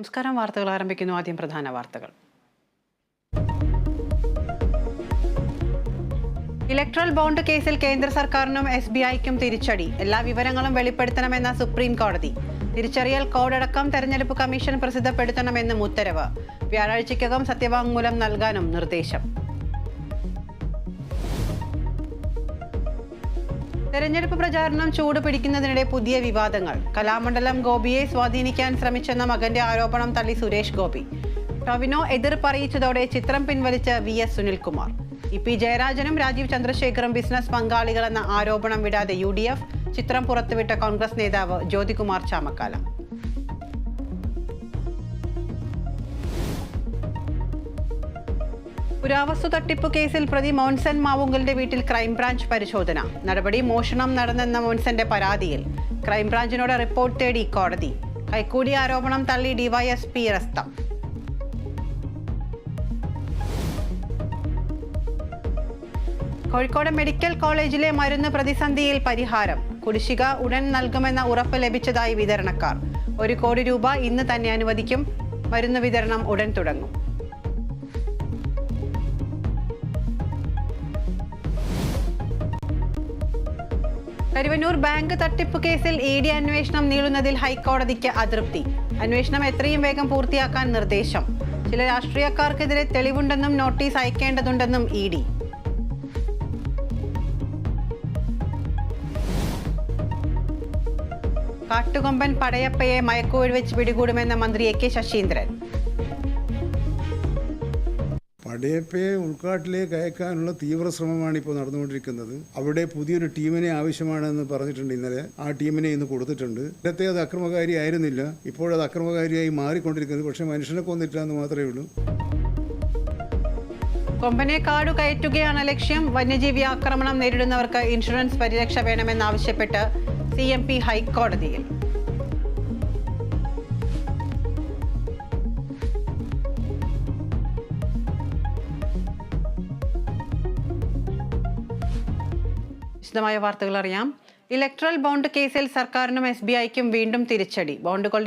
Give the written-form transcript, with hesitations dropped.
നമസ്കാരം. വാർത്തകൾ ആരംഭിക്കുന്നു. ആദ്യം പ്രധാന വാർത്തകൾ. ഇലക്ട്രൽ ബോണ്ട് കേസിൽ കേന്ദ്ര സർക്കാരിനും SBIക്കും തിരിച്ചടി. എല്ലാ വിവരങ്ങളും വെളിപ്പെടുത്തണമെന്ന സുപ്രീം കോടതി. തിരിച്ചറിയൽ കോഡടക്കം തെരഞ്ഞെടുപ്പ് കമ്മീഷൻ പ്രസിദ്ധപ്പെടുത്തണമെന്നും ഉത്തരവ്. വ്യാഴാഴ്ചയ്ക്കകം സത്യവാങ്മൂലം നൽകാനും നിർദ്ദേശം. തെരഞ്ഞെടുപ്പ് പ്രചാരണം ചൂടുപിടിക്കുന്നതിനിടെ പുതിയ വിവാദങ്ങൾ. കലാമണ്ഡലം ഗോപിയെ സ്വാധീനിക്കാൻ ശ്രമിച്ചെന്ന മകന്റെ ആരോപണം തള്ളി സുരേഷ് ഗോപി. ടൊവിനോ എതിർപ്പറിയിച്ചതോടെ ചിത്രം പിൻവലിച്ച് VS സുനിൽകുമാർ. EP ജയരാജനും രാജീവ് ചന്ദ്രശേഖറും ബിസിനസ് പങ്കാളികളെന്ന ആരോപണം വിടാതെ UDF. ചിത്രം പുറത്തുവിട്ട കോൺഗ്രസ് നേതാവ് ജ്യോതികുമാർ ചാമക്കാല. പുരാവസ്തു തട്ടിപ്പ് കേസിൽ പ്രതി മോൻസൻ മാവുങ്കലിന്റെ വീട്ടിൽ ക്രൈംബ്രാഞ്ച് പരിശോധന. നടപടി മോഷണം നടന്നെന്ന മോൻസന്റെ പരാതിയിൽ. ക്രൈംബ്രാഞ്ചിനോട് റിപ്പോർട്ട് തേടി കോടതി. കൈക്കൂലി ആരോപണം തള്ളി DYSP റസ്ത. കോഴിക്കോട് മെഡിക്കൽ കോളേജിലെ മരുന്ന് പ്രതിസന്ധിയിൽ പരിഹാരം. കുടിശ്ശിക ഉടൻ നൽകുമെന്ന ഉറപ്പ് ലഭിച്ചതായി വിതരണക്കാർ. 1 കോടി രൂപ ഇന്ന് തന്നെ അനുവദിക്കും. മരുന്ന് വിതരണം ഉടൻ തുടങ്ങും. കരുവന്നൂർ ബാങ്ക് തട്ടിപ്പ് കേസിൽ ED അന്വേഷണം നീളുന്നതിൽ ഹൈക്കോടതിക്ക് അതൃപ്തി. അന്വേഷണം എത്രയും വേഗം പൂർത്തിയാക്കാൻ നിർദ്ദേശം. ചില രാഷ്ട്രീയക്കാർക്കെതിരെ തെളിവുണ്ടെന്നും നോട്ടീസ് അയക്കേണ്ടതുണ്ടെന്നും ED. കാട്ടുകൊമ്പൻ പടയപ്പയെ മയക്കുവഴി വെച്ച് പിടികൂടുമെന്ന മന്ത്രി AK ശശീന്ദ്രൻ. പടയപ്പയെ ഉൾക്കാട്ടിലേക്ക് അയക്കാനുള്ള തീവ്ര ശ്രമമാണ് ഇപ്പോൾ നടന്നുകൊണ്ടിരിക്കുന്നത്. അവിടെ പുതിയൊരു ടീമിനെ ആവശ്യമാണെന്ന് പറഞ്ഞിട്ടുണ്ട്. ഇന്നലെ ആ ടീമിനെ ഇന്ന് കൊടുത്തിട്ടുണ്ട്. നേരത്തെ അത് അക്രമകാരി ആയിരുന്നില്ല, ഇപ്പോഴത് അക്രമകാരിയായി മാറിക്കൊണ്ടിരിക്കുന്നത്. പക്ഷേ മനുഷ്യനെ കൊന്നിട്ടില്ല എന്ന് മാത്രമേ ഉള്ളൂ. കൊമ്പനെ കാടു കയറ്റുകയാണ് ലക്ഷ്യം. വന്യജീവി ആക്രമണം നേരിടുന്നവർക്ക് ഇൻഷുറൻസ് പരിരക്ഷ വേണമെന്നാവശ്യപ്പെട്ട് CMP ഹൈക്കോടതിയിൽ. വിശദമായ വാർത്തകൾ അറിയാം. ഇലക്ട്രൽ ബോണ്ട് കേസിൽ സർക്കാരിനും SBIക്കും വീണ്ടും തിരിച്ചടി. ബോണ്ടുകളുടെ